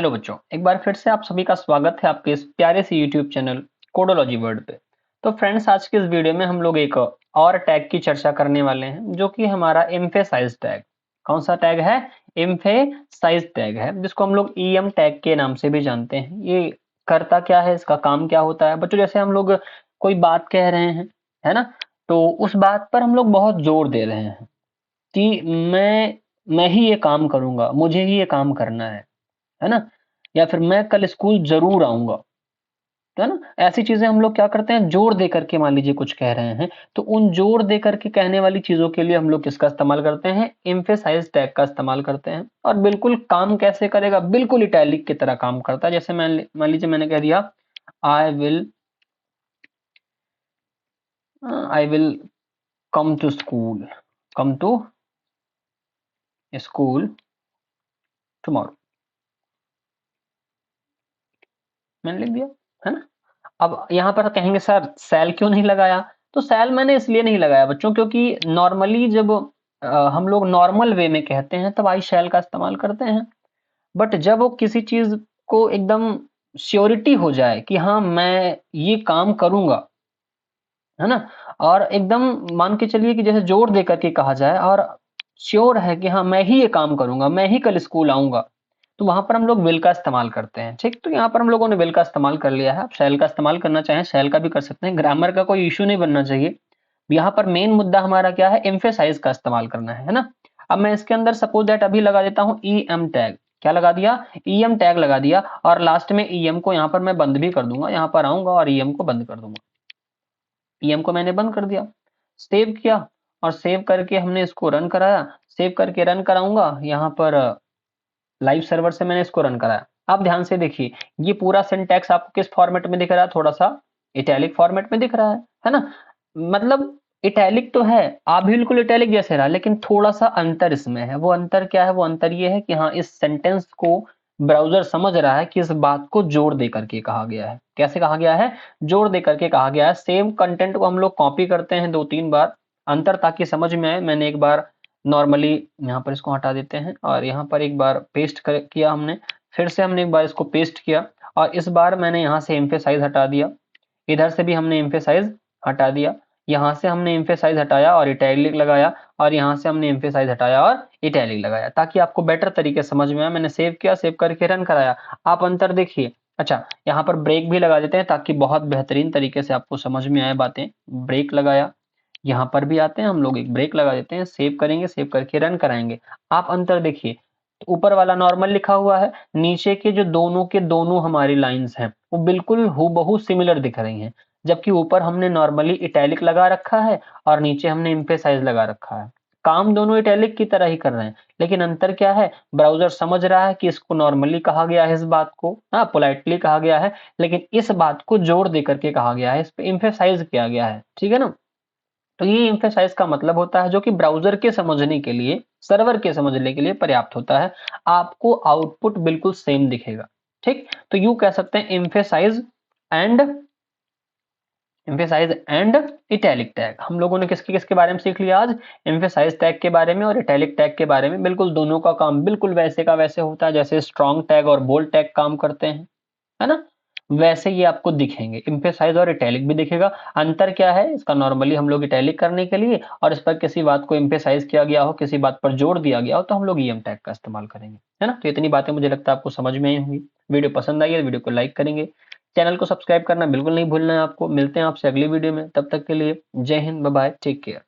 Hello बच्चों, एक बार फिर से आप सभी का स्वागत है आपके इस प्यारे से यूट्यूब चैनल कोडोलॉजी वर्ल्ड पे। तो फ्रेंड्स, आज के इस वीडियो में हम लोग एक और टैग की चर्चा करने वाले हैं जो कि हमारा एम्फेसाइज टैग। कौन सा टैग है? एम्फेसाइज टैग है, जिसको हम लोग ईएम टैग के नाम से भी जानते हैं। ये करता क्या है, इसका काम क्या होता है बच्चों? जैसे हम लोग कोई बात कह रहे हैं, है ना, तो उस बात पर हम लोग बहुत जोर दे रहे हैं कि मैं ही ये काम करूंगा, मुझे ही ये काम करना है ना, या फिर मैं कल स्कूल जरूर आऊंगा, है ना। ऐसी चीजें हम लोग क्या करते हैं, जोर दे करके मान लीजिए कुछ कह रहे हैं, तो उन जोर दे करके कहने वाली चीजों के लिए हम लोग किसका इस्तेमाल करते हैं? एम्फेसाइज टैग का इस्तेमाल करते हैं। और बिल्कुल काम कैसे करेगा? बिल्कुल इटैलिक की तरह काम करता है। जैसे मान लीजिए मैंने कह दिया I will come to school, come to school tomorrow, मैंने लिख दिया, है ना। अब यहाँ पर कहेंगे सर सेल क्यों नहीं लगाया? तो सेल मैंने इसलिए नहीं लगाया बच्चों, क्योंकि नॉर्मली जब हम लोग नॉर्मल वे में कहते हैं तब आई शैल का इस्तेमाल करते हैं। बट जब वो किसी चीज को एकदम श्योरिटी हो जाए कि हाँ मैं ये काम करूंगा, है ना, और एकदम मान के चलिए कि जैसे जोर दे करके कहा जाए और श्योर है कि हाँ मैं ही ये काम करूंगा, मैं ही कल स्कूल आऊंगा, तो वहां पर हम लोग विल का इस्तेमाल करते हैं। ठीक, तो यहाँ पर हम लोगों ने विल का इस्तेमाल कर लिया है। आप शैल का इस्तेमाल करना चाहें शैल का भी कर सकते हैं, ग्रामर का कोई इश्यू नहीं बनना चाहिए। यहाँ पर मेन मुद्दा हमारा क्या है? एम्फेसाइज का इस्तेमाल करना है ना। अब मैं इसके अंदर सपोज दैट अभी लगा देता हूँ ई एम टैग। क्या लगा दिया? ई एम टैग लगा दिया, और लास्ट में ई एम को यहाँ पर मैं बंद भी कर दूंगा। यहाँ पर आऊंगा और ई एम को बंद कर दूंगा। ईएम को मैंने बंद कर दिया, सेव किया, और सेव करके हमने इसको रन कराया। सेव करके रन कराऊंगा, यहाँ पर लाइव सर्वर से मैंने इसको रन कराया। आप ध्यान से देखिए, ये पूरा सिंटैक्स आपको किस फॉर्मेट में दिख रहा है? थोड़ा सा इटैलिक फॉर्मेट में दिख रहा है ना। मतलब इटैलिक तो है, आप भी बिल्कुल इटैलिक जैसे रहा, लेकिन थोड़ा सा अंतर इसमें है। वो अंतर क्या है? वो अंतर ये है कि हाँ, इस सेंटेंस को ब्राउजर समझ रहा है कि इस बात को जोर दे करके कहा गया है। कैसे कहा गया है? जोर दे करके कहा गया है। सेम कंटेंट को हम लोग कॉपी करते हैं 2-3 बार, अंतर ताकि समझ में आए। मैंने एक बार नॉर्मली यहाँ पर इसको हटा देते हैं, और यहाँ पर एक बार पेस्ट किया हमने, फिर से हमने एक बार इसको पेस्ट किया, और इस बार मैंने यहाँ से एम्फेसाइज हटा दिया, इधर से भी हमने एम्फेसाइज हटा दिया, यहाँ से हमने एम्फेसाइज हटाया और इटैलिक लगाया, और यहाँ से हमने एम्फेसाइज हटाया और इटैलिक लगाया, ताकि आपको बेटर तरीके से समझ में आए। मैंने सेव किया, सेव करके रन कराया। आप अंतर देखिए। अच्छा, यहाँ पर ब्रेक भी लगा देते हैं ताकि बहुत बेहतरीन तरीके से आपको समझ में आए बातें। ब्रेक लगाया, यहाँ पर भी आते हैं हम लोग, एक ब्रेक लगा देते हैं, सेव करेंगे, सेव करके रन कराएंगे। आप अंतर देखिए, ऊपर वाला नॉर्मल लिखा हुआ है, नीचे के जो दोनों के दोनों हमारी लाइंस हैं वो बिल्कुल हूबहू सिमिलर दिख रही हैं, जबकि ऊपर हमने नॉर्मली इटैलिक लगा रखा है और नीचे हमने एम्फेसाइज लगा रखा है। काम दोनों इटैलिक की तरह ही कर रहे हैं, लेकिन अंतर क्या है? ब्राउजर समझ रहा है कि इसको नॉर्मली कहा गया है, इस बात को हाँ पोलाइटली कहा गया है, लेकिन इस बात को जोर दे करके कहा गया है, इस पे एम्फेसाइज किया गया है। ठीक है ना। तो ये एम्फेसाइज का मतलब होता है, जो कि ब्राउजर के समझने के लिए, सर्वर के समझने के लिए पर्याप्त होता है। आपको आउटपुट बिल्कुल सेम दिखेगा। ठीक, तो यू कह सकते हैं end emphasize end italic tag. हम लोगों ने किसके किसके बारे में सीख लिया आज? एम्फेसाइज टैग के बारे में और इटैलिक टैग के बारे में। बिल्कुल दोनों का काम बिल्कुल वैसे का वैसे होता है, जैसे स्ट्रॉन्ग टैग और बोल्ड टैग काम करते हैं, है ना, वैसे ये आपको दिखेंगे। एम्फेसाइज और इटैलिक भी दिखेगा। अंतर क्या है इसका? नॉर्मली हम लोग इटैलिक करने के लिए, और इस पर किसी बात को एम्फेसाइज किया गया हो, किसी बात पर जोर दिया गया हो, तो हम लोग ईएम टैग का इस्तेमाल करेंगे, है ना। तो इतनी बातें मुझे लगता है आपको समझ में आई होंगी। वीडियो पसंद आई है तो वीडियो को लाइक करेंगे, चैनल को सब्सक्राइब करना बिल्कुल नहीं भूलना है आपको। मिलते हैं आपसे अगली वीडियो में, तब तक के लिए Jai Hind, bye bye, take care.